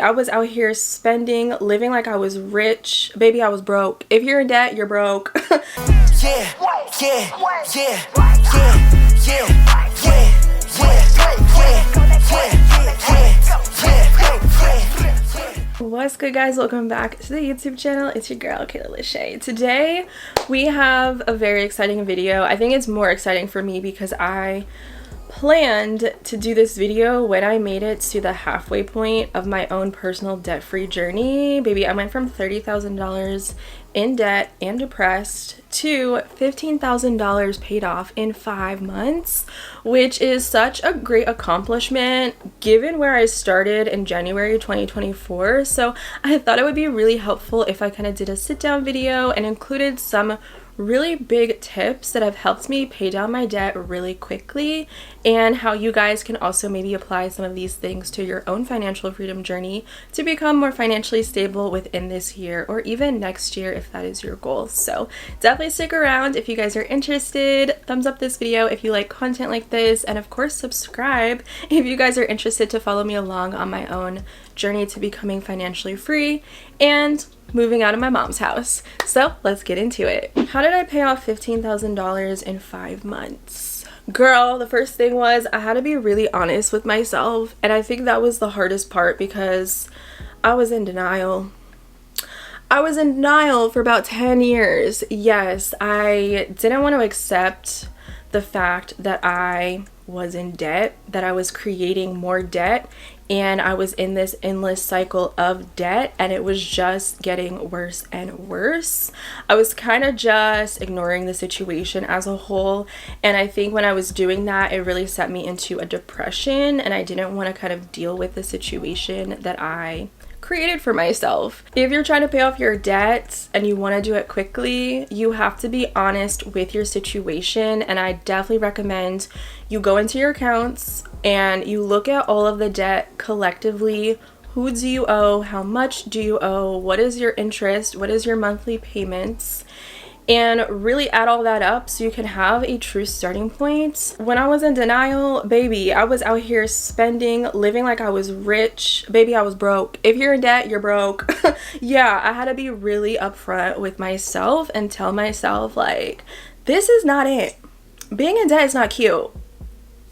I was out here spending, living like I was rich. Baby, I was broke. If you're in debt, you're broke. What's good, guys? Welcome back to the YouTube channel. It's your girl Kayla Lachey. Today we have a very exciting video. I think it's more exciting for me because I planned to do this video when I made it to the halfway point of my own personal debt-free journey. Baby, I went from $30,000 in debt and depressed to $15,000 paid off in 5 months, which is such a great accomplishment given where I started in January 2024. So I thought it would be really helpful if I kind of did a sit down video and included some really big tips that have helped me pay down my debt really quickly, and how you guys can also maybe apply some of these things to your own financial freedom journey to become more financially stable within this year or even next year if that is your goal. So definitely stick around if you guys are interested. Thumbs up this video if you like content like this, and of course subscribe if you guys are interested to follow me along on my own journey to becoming financially free and moving out of my mom's house. So let's get into it. How did I pay off $15,000 in 5 months? Girl, the first thing was I had to be really honest with myself, and I think that was the hardest part because I was in denial. I was in denial for about 10 years. Yes, I didn't want to accept the fact that I was in debt, that I was creating more debt, and I was in this endless cycle of debt, and it was just getting worse and worse. I was kind of just ignoring the situation as a whole, and I think when I was doing that, it really set me into a depression, and I didn't want to kind of deal with the situation that I created for myself. If you're trying to pay off your debt and you want to do it quickly, you have to be honest with your situation, and I definitely recommend you go into your accounts and you look at all of the debt collectively. Who do you owe? How much do you owe? What is your interest? What is your monthly payments? And really add all that up so you can have a true starting point. When I was in denial, baby, I was out here spending, living like I was rich. Baby, I was broke. If you're in debt, you're broke. Yeah, I had to be really upfront with myself and tell myself, like, this is not it. Being in debt is not cute.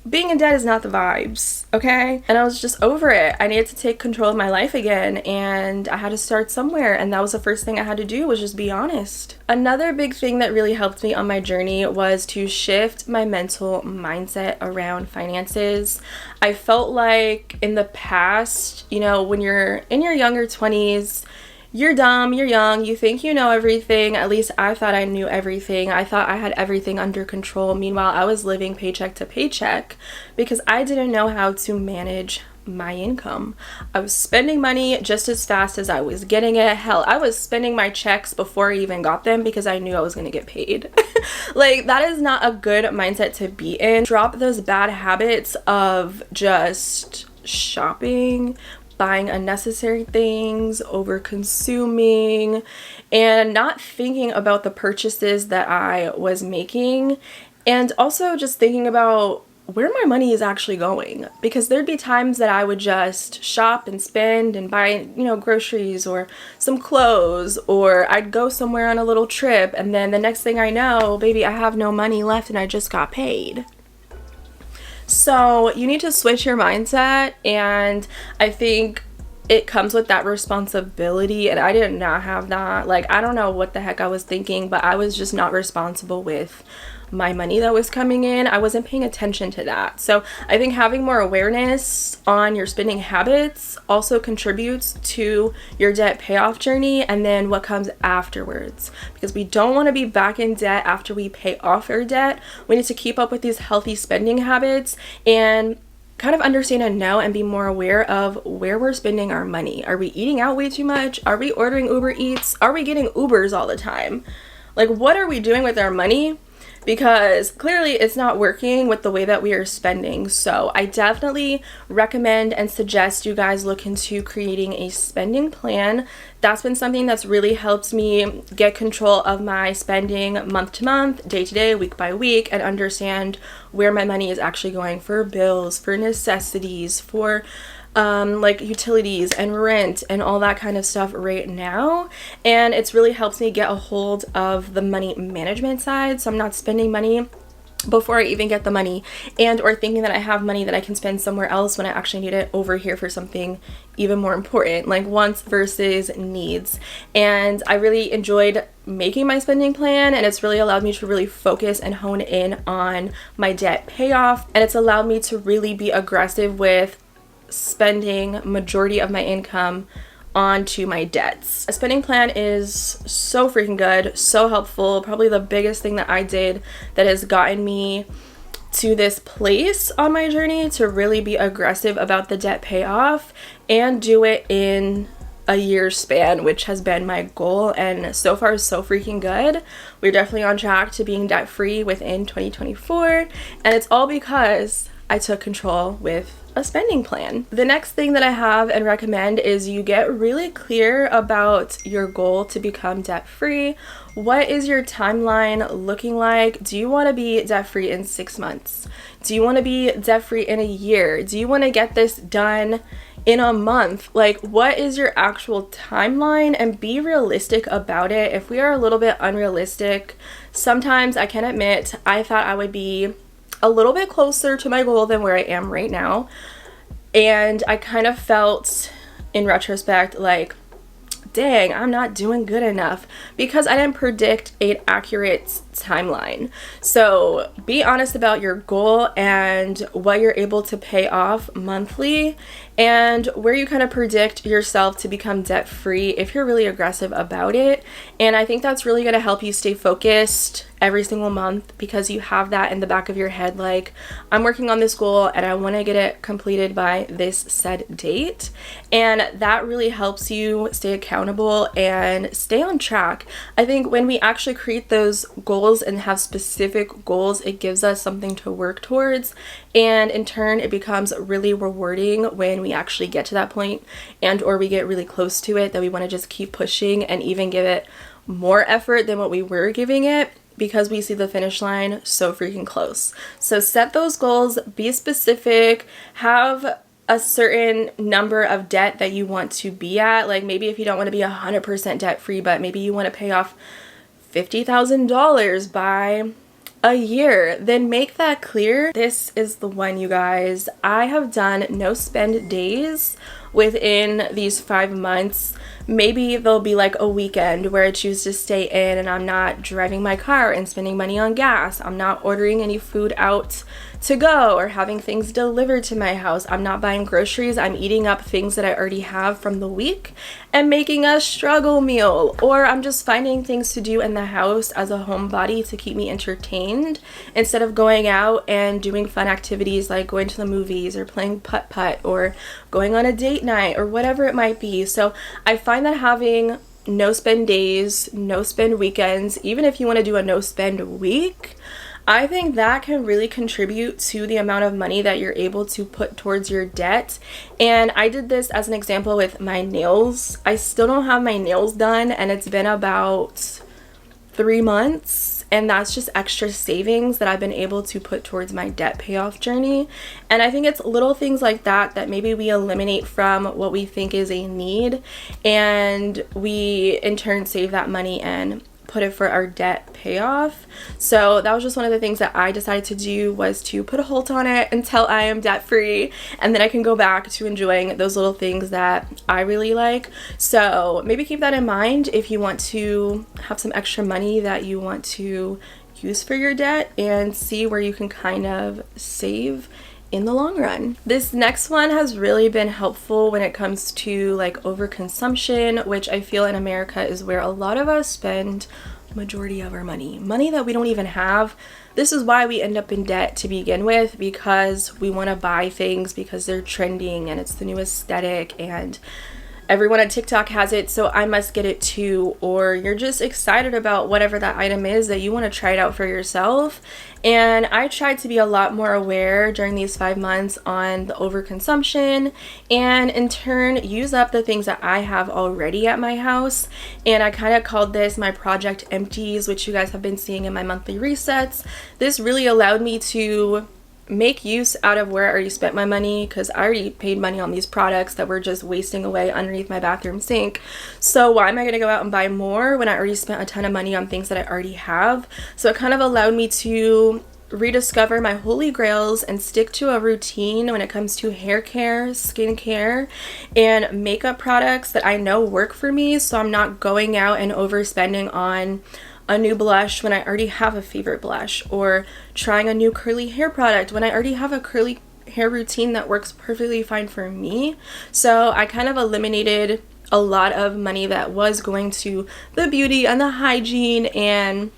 Being in debt is not the vibes, okay? And I was just over it. I needed to take control of my life again, and I had to start somewhere, and that was the first thing I had to do, was just be honest. Another big thing that really helped me on my journey was to shift my mental mindset around finances. I felt like in the past, you know, when you're in your younger 20s, you're dumb, you're young, you think you know everything. At least I thought I knew everything. I thought I had everything under control. Meanwhile, I was living paycheck to paycheck because I didn't know how to manage my income. I was spending money just as fast as I was getting it. Hell, I was spending my checks before I even got them because I knew I was going to get paid. Like, that is not a good mindset to be in. Drop those bad habits of just shopping, buying unnecessary things, over consuming, and not thinking about the purchases that I was making, and also just thinking about where my money is actually going, because there'd be times that I would just shop and spend and buy, you know, groceries or some clothes, or I'd go somewhere on a little trip, and then the next thing I know, baby, I have no money left and I just got paid. So you need to switch your mindset, and I think it comes with that responsibility, and I did not have that. Like, I don't know what the heck I was thinking, but I was just not responsible with my money that was coming in. I wasn't paying attention to that. So I think having more awareness on your spending habits also contributes to your debt payoff journey, and then what comes afterwards, because we don't want to be back in debt after we pay off our debt. We need to keep up with these healthy spending habits and kind of understand and know and be more aware of where we're spending our money. Are we eating out way too much? Are we ordering Uber Eats? Are we getting Ubers all the time? Like, what are we doing with our money? Because clearly it's not working with the way that we are spending. So I definitely recommend and suggest you guys look into creating a spending plan. That's been something that's really helped me get control of my spending month to month, day to day, week by week, and understand where my money is actually going for bills, for necessities, for like utilities and rent and all that kind of stuff right now, and it's really helped me get a hold of the money management side, so I'm not spending money before I even get the money, and or thinking that I have money that I can spend somewhere else when I actually need it over here for something even more important, like wants versus needs. And I really enjoyed making my spending plan, and it's really allowed me to really focus and hone in on my debt payoff, and it's allowed me to really be aggressive with spending majority of my income onto my debts. A spending plan is so freaking good, so helpful, probably the biggest thing that I did that has gotten me to this place on my journey to really be aggressive about the debt payoff and do it in a year span, which has been my goal, and so far so freaking good. We're definitely on track to being debt free within 2024, and it's all because I took control with a spending plan. The next thing that I have and recommend is you get really clear about your goal to become debt free. What is your timeline looking like? Do you want to be debt free in 6 months? Do you want to be debt free in a year? Do you want to get this done in a month? Like, what is your actual timeline? And be realistic about it. If we are a little bit unrealistic, sometimes I can admit I thought I would be a little bit closer to my goal than where I am right now, and I kind of felt in retrospect like, dang, I'm not doing good enough because I didn't predict an accurate timeline. So be honest about your goal and what you're able to pay off monthly, and where you kind of predict yourself to become debt free if you're really aggressive about it. And I think that's really going to help you stay focused every single month, because you have that in the back of your head, like, I'm working on this goal and I want to get it completed by this said date. And that really helps you stay accountable and stay on track. I think when we actually create those goals and have specific goals, it gives us something to work towards, and in turn it becomes really rewarding when we actually get to that point, and or we get really close to it, that we want to just keep pushing and even give it more effort than what we were giving it, because we see the finish line so freaking close. So set those goals, be specific, have a certain number of debt that you want to be at. Like, maybe if you don't want to be 100% debt free, but maybe you want to pay off $50,000 by a year, then make that clear. This is the one, you guys. I have done no spend days within these 5 months. Maybe there'll be like a weekend where I choose to stay in and I'm not driving my car and spending money on gas. I'm not ordering any food out to go or having things delivered to my house. I'm not buying groceries. I'm eating up things that I already have from the week and making a struggle meal. Or I'm just finding things to do in the house as a homebody to keep me entertained, instead of going out and doing fun activities like going to the movies or playing putt-putt or going on a date night or whatever it might be. So I find that having no spend days, no spend weekends, even if you want to do a no spend week, I think that can really contribute to the amount of money that you're able to put towards your debt. And I did this as an example with my nails. I still don't have my nails done, and it's been about 3 months, and that's just extra savings that I've been able to put towards my debt payoff journey. And I think it's little things like that that maybe we eliminate from what we think is a need, and we in turn save that money and put it for our debt payoff. So that was just one of the things that I decided to do, was to put a halt on it until I am debt free, and then I can go back to enjoying those little things that I really like. So maybe keep that in mind if you want to have some extra money that you want to use for your debt, and see where you can kind of save in the long run. This next one has really been helpful when it comes to like overconsumption, which I feel in America is where a lot of us spend majority of our money that we don't even have. This is why we end up in debt to begin with, because we want to buy things because they're trending and it's the new aesthetic and everyone on TikTok has it, so I must get it too. Or you're just excited about whatever that item is that you want to try it out for yourself. And I tried to be a lot more aware during these 5 months on the overconsumption, and in turn use up the things that I have already at my house. And I kind of called this my Project Empties, which you guys have been seeing in my monthly resets. This really allowed me to make use out of where I already spent my money, because I already paid money on these products that were just wasting away underneath my bathroom sink. So why am I going to go out and buy more when I already spent a ton of money on things that I already have? So it kind of allowed me to rediscover my holy grails and stick to a routine when it comes to hair care, skincare, and makeup products that I know work for me, so I'm not going out and overspending on a new blush when I already have a favorite blush, or trying a new curly hair product when I already have a curly hair routine that works perfectly fine for me. So I kind of eliminated a lot of money that was going to the beauty and the hygiene and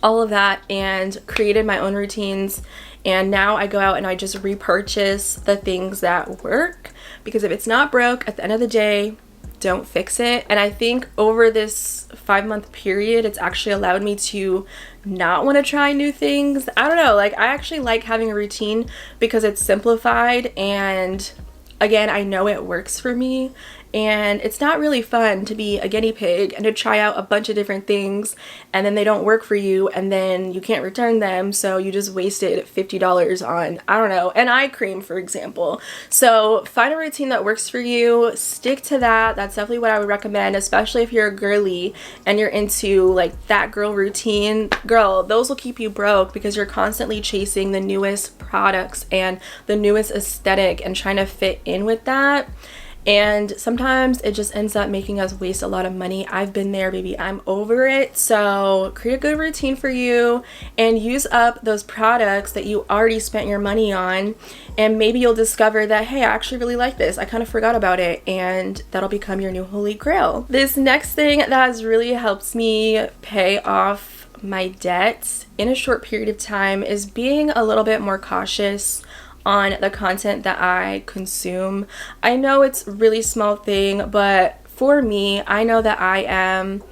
all of that, and created my own routines. And now I go out and I just repurchase the things that work, because if it's not broke, at the end of the day, don't fix it. And I think over this 5-month period, it's actually allowed me to not want to try new things. I don't know, like I actually like having a routine because it's simplified, and again, I know it works for me. And it's not really fun to be a guinea pig and to try out a bunch of different things and then they don't work for you and then you can't return them, so you just wasted $50 on, I don't know, an eye cream, for example. So find a routine that works for you, stick to that. That's definitely what I would recommend, especially if you're a girly and you're into like that girl routine. Girl, those will keep you broke because you're constantly chasing the newest products and the newest aesthetic and trying to fit in with that. And sometimes it just ends up making us waste a lot of money. I've been there, baby. I'm over it. So create a good routine for you and use up those products that you already spent your money on. And maybe you'll discover that, hey, I actually really like this. I kind of forgot about it. And that'll become your new holy grail. This next thing that has really helped me pay off my debts in a short period of time is being a little bit more cautious on the content that I consume. I know it's a really small thing, but for me, I know that I am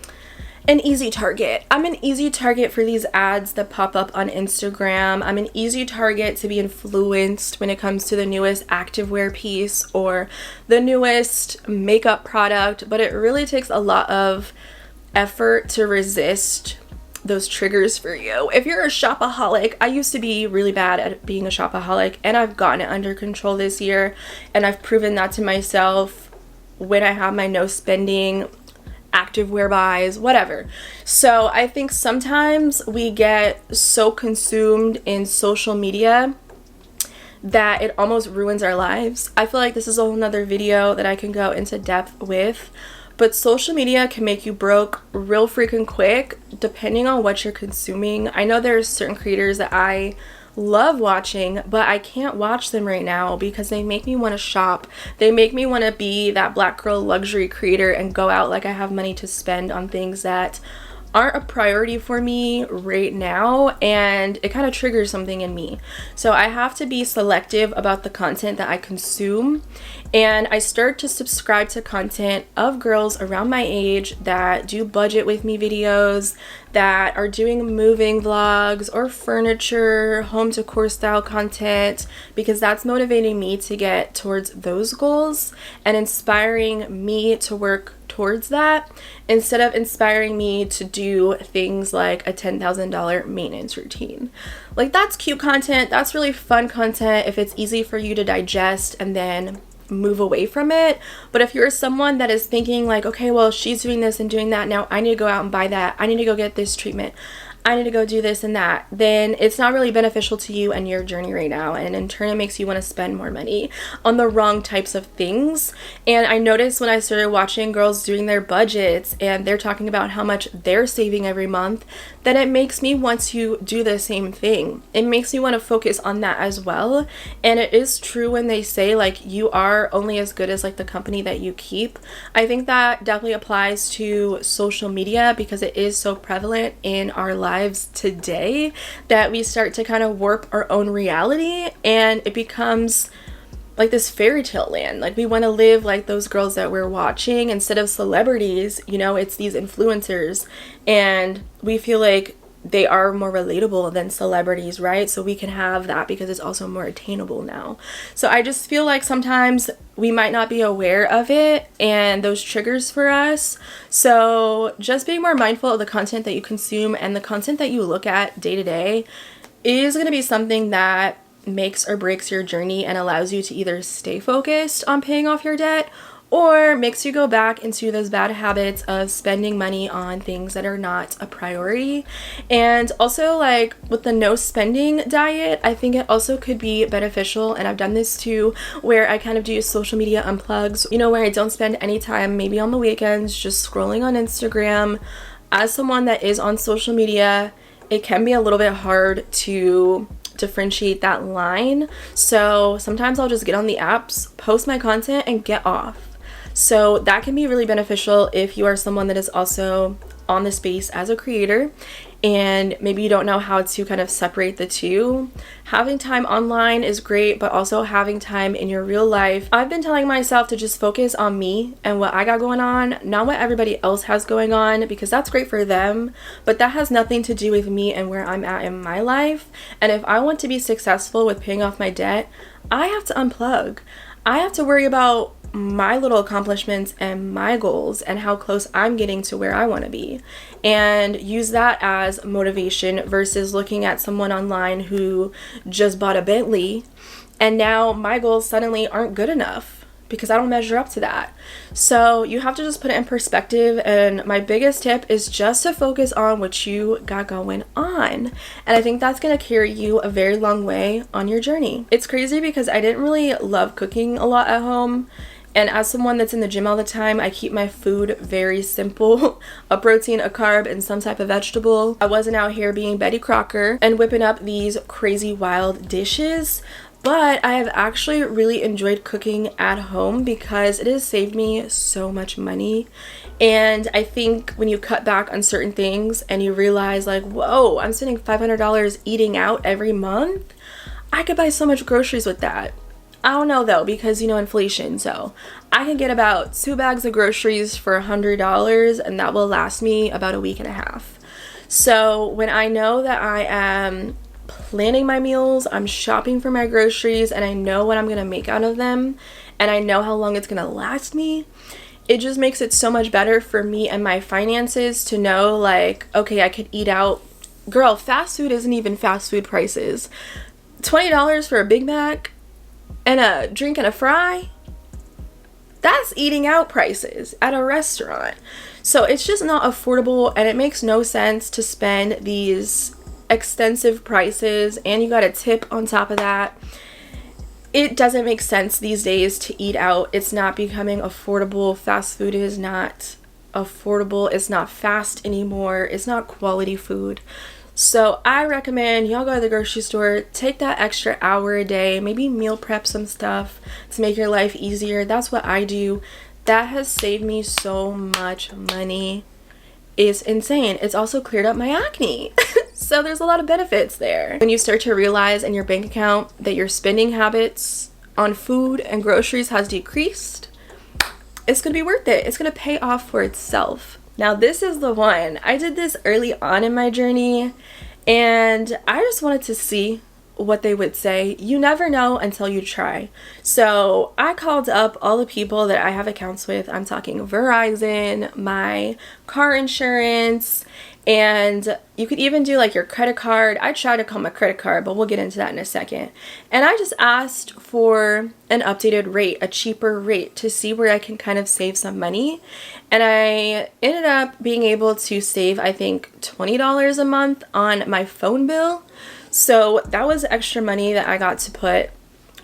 an easy target. I'm an easy target for these ads that pop up on Instagram. I'm an easy target to be influenced when it comes to the newest activewear piece or the newest makeup product, but it really takes a lot of effort to resist those triggers for you. If you're a shopaholic, I used to be really bad at being a shopaholic, and I've gotten it under control this year, and I've proven that to myself when I have my no spending activewear buys, whatever. So I think sometimes we get so consumed in social media that it almost ruins our lives. I feel like this is a whole nother video that I can go into depth with. But social media can make you broke real freaking quick depending on what you're consuming. I know there's certain creators that I love watching, but I can't watch them right now because they make me want to shop. They make me want to be that black girl luxury creator and go out like I have money to spend on things that aren't a priority for me right now, and it kind of triggers something in me. So I have to be selective about the content that I consume, and I start to subscribe to content of girls around my age that do budget with me videos, that are doing moving vlogs or furniture, home decor style content, because that's motivating me to get towards those goals and inspiring me to work towards that, instead of inspiring me to do things like a $10,000 maintenance routine. Like, that's cute content, that's really fun content if it's easy for you to digest and then move away from it. But if you're someone that is thinking like, okay, well, she's doing this and doing that, now I need to go out and buy that, I need to go get this treatment, I need to go do this and that, then it's not really beneficial to you and your journey right now, and in turn it makes you want to spend more money on the wrong types of things. And I noticed when I started watching girls doing their budgets and they're talking about how much they're saving every month, that it makes me want to do the same thing. It makes me want to focus on that as well. And it is true when they say like you are only as good as like the company that you keep. I think that definitely applies to social media because it is so prevalent in our lives today that we start to kind of warp our own reality, and it becomes like this fairy tale land. Like, we want to live like those girls that we're watching instead of celebrities. You know, it's these influencers, and we feel like they are more relatable than celebrities, right? So we can have that because it's also more attainable now. So I just feel like sometimes we might not be aware of it and those triggers for us. So just being more mindful of the content that you consume and the content that you look at day to day is going to be something that makes or breaks your journey and allows you to either stay focused on paying off your debt or makes you go back into those bad habits of spending money on things that are not a priority. And also, like with the no spending diet, I think it also could be beneficial, and I've done this too, where I kind of do social media unplugs, you know, where I don't spend any time, maybe on the weekends, just scrolling on Instagram. As someone that is on social media, it can be a little bit hard to differentiate that line. So sometimes I'll just get on the apps, post my content, and get off. So that can be really beneficial if you are someone that is also on the space as a creator and maybe you don't know how to kind of separate the two. Having time online is great, but also having time in your real life. I've been telling myself to just focus on me and what I got going on, not what everybody else has going on, because that's great for them, but that has nothing to do with me and where I'm at in my life. And if I want to be successful with paying off my debt, I have to unplug. I have to worry about my little accomplishments and my goals and how close I'm getting to where I want to be, and use that as motivation versus looking at someone online who just bought a Bentley and now my goals suddenly aren't good enough because I don't measure up to that. So you have to just put it in perspective, and my biggest tip is just to focus on what you got going on, and I think that's going to carry you a very long way on your journey. It's crazy because I didn't really love cooking a lot at home, and as someone that's in the gym all the time, I keep my food very simple. A protein, a carb, and some type of vegetable. I wasn't out here being Betty Crocker and whipping up these crazy wild dishes. But I have actually really enjoyed cooking at home because it has saved me so much money. And I think when you cut back on certain things and you realize like, whoa, I'm spending $500 eating out every month, I could buy so much groceries with that. I don't know though, because you know, inflation, so I can get about 2 bags of groceries for $100 and that will last me about a week and a half. So when I know that I am planning my meals, I'm shopping for my groceries, and I know what I'm gonna make out of them, and I know how long it's gonna last me, it just makes it so much better for me and my finances to know like, okay, I could eat out. Girl, fast food isn't even fast food prices. $20 for a Big Mac and a drink and a fry, that's eating out prices at a restaurant. So it's just not affordable, and it makes no sense to spend these extensive prices and you got a tip on top of that. It doesn't make sense these days to eat out. It's not becoming affordable. Fast food is not affordable. It's not fast anymore. It's not quality food. So I recommend y'all go to the grocery store, take that extra hour a day, maybe meal prep some stuff to make your life easier. That's what I do. That has saved me so much money. It's insane. It's also cleared up my acne. So there's a lot of benefits there. When you start to realize in your bank account that your spending habits on food and groceries has decreased, it's gonna be worth it. It's gonna pay off for itself. Now this is the one. I did this early on in my journey and I just wanted to see what they would say. You never know until you try. So I called up all the people that I have accounts with. I'm talking Verizon, my car insurance, and you could even do like your credit card. I tried to call my credit card, but we'll get into that in a second. And I just asked for an updated rate, a cheaper rate, to see where I can kind of save some money. And I ended up being able to save, I think, $20 a month on my phone bill. So that was extra money that I got to put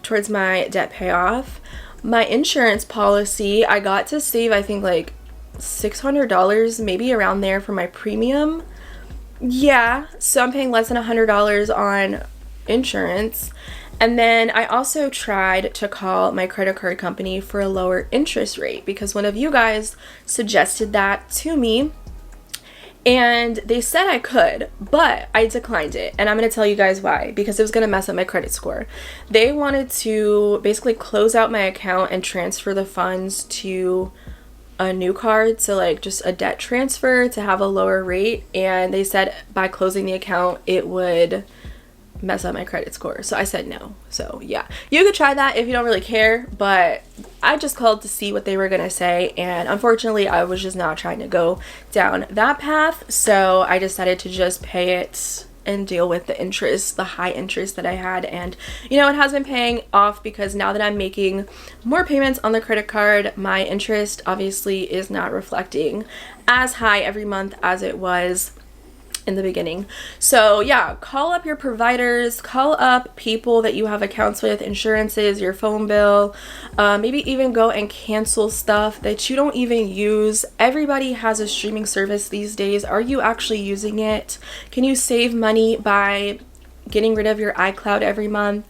towards my debt payoff. My insurance policy, I got to save, I think, like $600, maybe around there, for my premium. Yeah, so I'm paying less than $100 on insurance. And then I also tried to call my credit card company for a lower interest rate because one of you guys suggested that to me. And they said I could, but I declined it. And I'm going to tell you guys why, because it was going to mess up my credit score. They wanted to basically close out my account and transfer the funds to a new card. So like just a debt transfer to have a lower rate. And they said by closing the account, it would mess up my credit score. So I said no. So yeah, you could try that if you don't really care, but I just called to see what they were gonna say, and unfortunately I was just not trying to go down that path, so I decided to just pay it and deal with the interest, the high interest that I had. And you know, it has been paying off, because now that I'm making more payments on the credit card, my interest obviously is not reflecting as high every month as it was in the beginning. So yeah, call up your providers, call up people that you have accounts with, insurances, your phone bill, maybe even go and cancel stuff that you don't even use. Everybody has a streaming service these days. Are you actually using it? Can you save money by getting rid of your iCloud every month?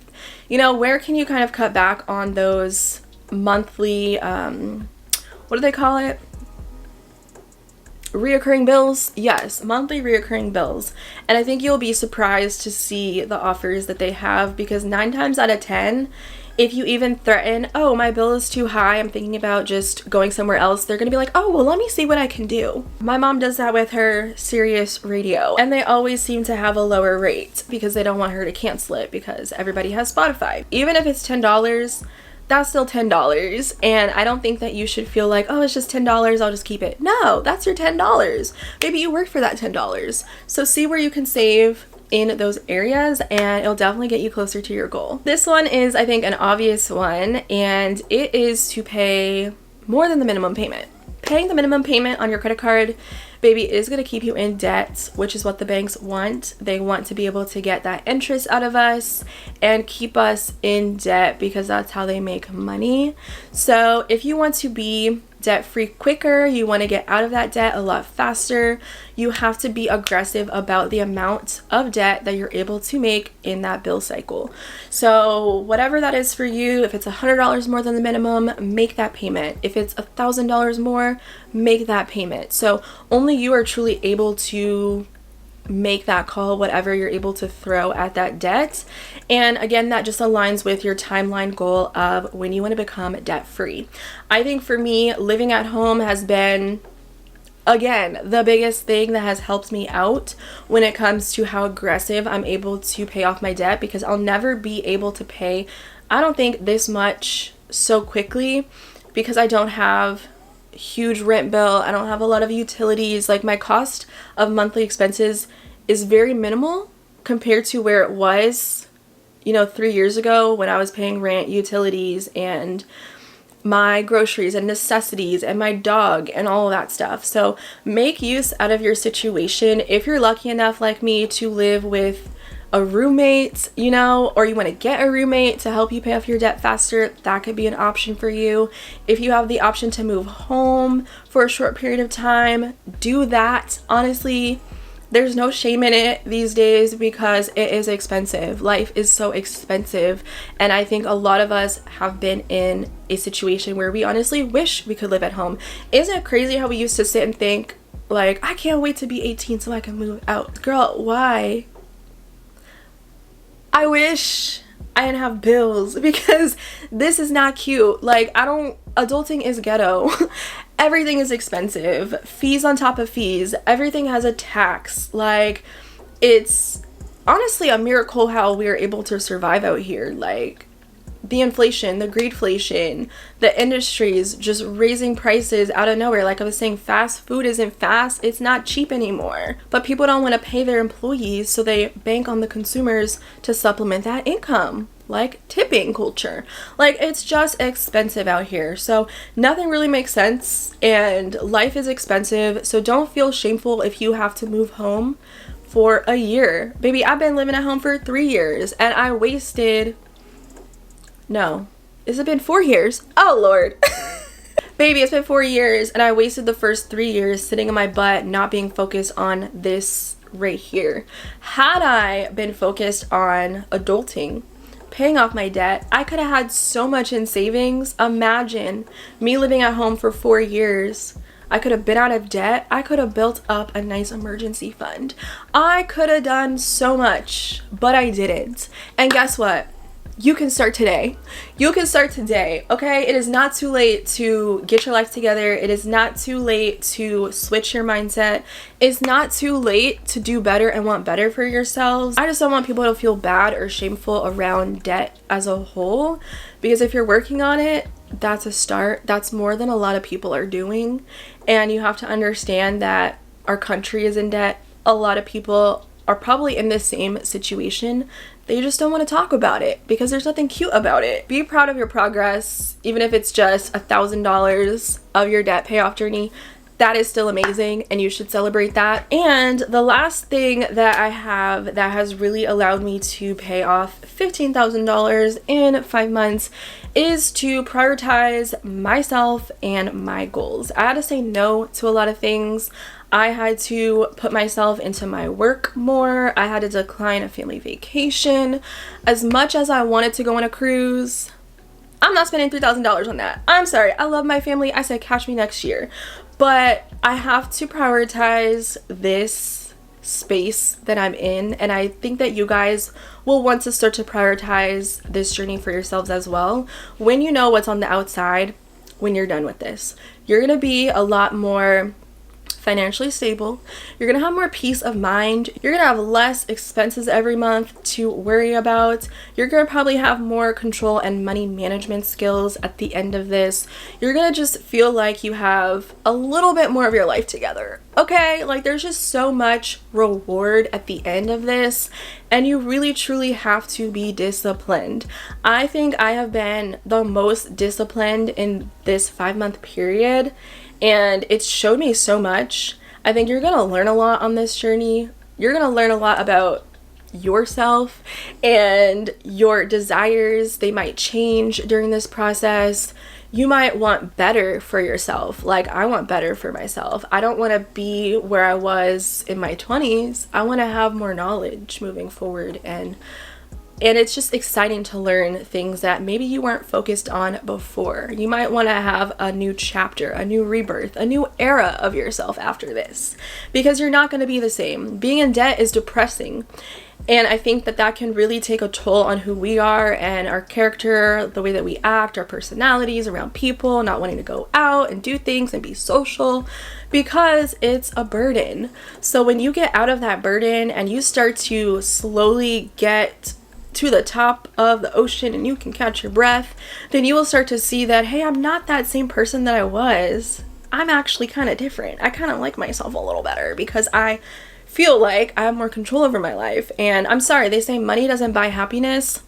You know, where can you kind of cut back on those monthly, what do they call it? Reoccurring bills? Yes, monthly reoccurring bills. And I think you'll be surprised to see the offers that they have, because 9 times out of 10, if you even threaten, oh, my bill is too high, I'm thinking about just going somewhere else, they're gonna be like, oh, well, let me see what I can do. My mom does that with her Sirius radio, and they always seem to have a lower rate because they don't want her to cancel it, because everybody has Spotify. Even if it's $10, that's still $10, and I don't think that you should feel like, oh, it's just $10, I'll just keep it. No, that's your $10. Maybe you work for that $10. So see where you can save in those areas, and it'll definitely get you closer to your goal. This one is, I think, an obvious one, and it is to pay more than the minimum payment. Paying the minimum payment on your credit card, baby, is going to keep you in debt, which is what the banks want. They want to be able to get that interest out of us and keep us in debt, because that's how they make money. So if you want to be debt-free quicker, you want to get out of that debt a lot faster, you have to be aggressive about the amount of debt that you're able to make in that bill cycle. So whatever that is for you, if it's $100 more than the minimum, make that payment. If it's $1,000 more, make that payment. So only you are truly able to make that call, whatever you're able to throw at that debt. And again, that just aligns with your timeline goal of when you want to become debt free. I think for me, living at home has been, again, the biggest thing that has helped me out when it comes to how aggressive I'm able to pay off my debt, because I'll never be able to pay, I don't think, this much so quickly, because I don't have huge rent bill, I don't have a lot of utilities. Like, my cost of monthly expenses is very minimal compared to where it was, you know, 3 years ago, when I was paying rent, utilities, and my groceries and necessities and my dog and all of that stuff. So make use out of your situation. If you're lucky enough, like me, to live with a roommate, you know, or you want to get a roommate to help you pay off your debt faster, that could be an option for you. If you have the option to move home for a short period of time, do that. Honestly, there's no shame in it these days, because it is expensive. Life is so expensive, and I think a lot of us have been in a situation where we honestly wish we could live at home. Isn't it crazy how we used to sit and think, like, I can't wait to be 18 so I can move out? Girl, why? I wish I didn't have bills, because this is not cute. Like, adulting is ghetto. Everything is expensive. Fees on top of fees. Everything has a tax. Like, it's honestly a miracle how we are able to survive out here. Like, the inflation, the greedflation, the industries just raising prices out of nowhere. Like I was saying, fast food isn't fast. It's not cheap anymore. But people don't want to pay their employees, so they bank on the consumers to supplement that income. Like tipping culture. Like, it's just expensive out here. So nothing really makes sense, and life is expensive. So don't feel shameful if you have to move home for a year. Baby, I've been living at home for 3 years, and I wasted... No. Has it been 4 years? Oh, Lord. Baby, it's been 4 years, and I wasted the first 3 years sitting on my butt, not being focused on this right here. Had I been focused on adulting, paying off my debt, I could have had so much in savings. Imagine me living at home for 4 years. I could have been out of debt. I could have built up a nice emergency fund. I could have done so much, but I didn't. And guess what? You can start today. You can start today, okay? It is not too late to get your life together. It is not too late to switch your mindset. It's not too late to do better and want better for yourselves. I just don't want people to feel bad or shameful around debt as a whole, because if you're working on it, that's a start. That's more than a lot of people are doing. And you have to understand that our country is in debt. A lot of people are probably in the same situation. They just don't want to talk about it because there's nothing cute about it. Be proud of your progress, even if it's just $1,000 of your debt payoff journey. That is still amazing and you should celebrate that. And the last thing that I have that has really allowed me to pay off $15,000 in 5 months is to prioritize myself and my goals. I had to say no to a lot of things. I had to put myself into my work more. I had to decline a family vacation. As much as I wanted to go on a cruise, I'm not spending $3,000 on that. I'm sorry. I love my family. I said catch me next year. But I have to prioritize this space that I'm in, and I think that you guys will want to start to prioritize this journey for yourselves as well. When you know what's on the outside, when you're done with this, you're gonna be a lot more financially stable. You're gonna have more peace of mind. You're gonna have less expenses every month to worry about. You're gonna probably have more control and money management skills at the end of this. You're gonna just feel like you have a little bit more of your life together. Okay, like there's just so much reward at the end of this, and you really truly have to be disciplined. I think I have been the most disciplined in this 5-month period, and it's showed me so much. I think you're gonna learn a lot on this journey. You're gonna learn a lot about yourself and your desires. They might change during this process. You might want better for yourself. Like I want better for myself. I don't want to be where I was in my 20s. I want to have more knowledge moving forward, and it's just exciting to learn things that maybe you weren't focused on before. You might want to have a new chapter, a new rebirth, a new era of yourself after this, because you're not going to be the same. Being in debt is depressing, and I think that that can really take a toll on who we are and our character, the way that we act, our personalities around people, not wanting to go out and do things and be social, because it's a burden. So when you get out of that burden and you start to slowly get to the top of the ocean and you can catch your breath, then you will start to see that, hey, I'm not that same person that I was. I'm actually kind of different. I kind of like myself a little better because I feel like I have more control over my life. And I'm sorry, they say money doesn't buy happiness.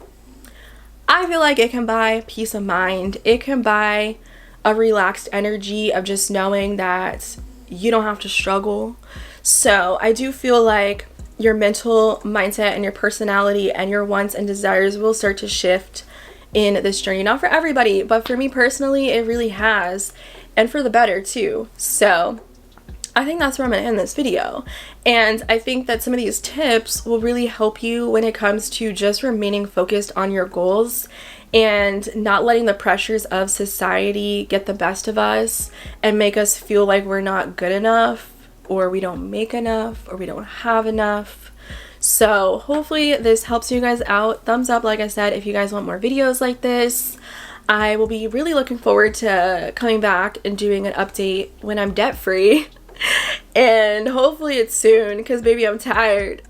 I feel like it can buy peace of mind. It can buy a relaxed energy of just knowing that you don't have to struggle. So I do feel like your mental mindset and your personality and your wants and desires will start to shift in this journey. Not for everybody, but for me personally, it really has, and for the better too. So I think that's where I'm gonna end this video. And I think that some of these tips will really help you when it comes to just remaining focused on your goals and not letting the pressures of society get the best of us and make us feel like we're not good enough, or we don't make enough, or we don't have enough. So hopefully this helps you guys out. Thumbs up, like I said, if you guys want more videos like this. I will be really looking forward to coming back and doing an update when I'm debt free. And hopefully it's soon, because baby, I'm tired.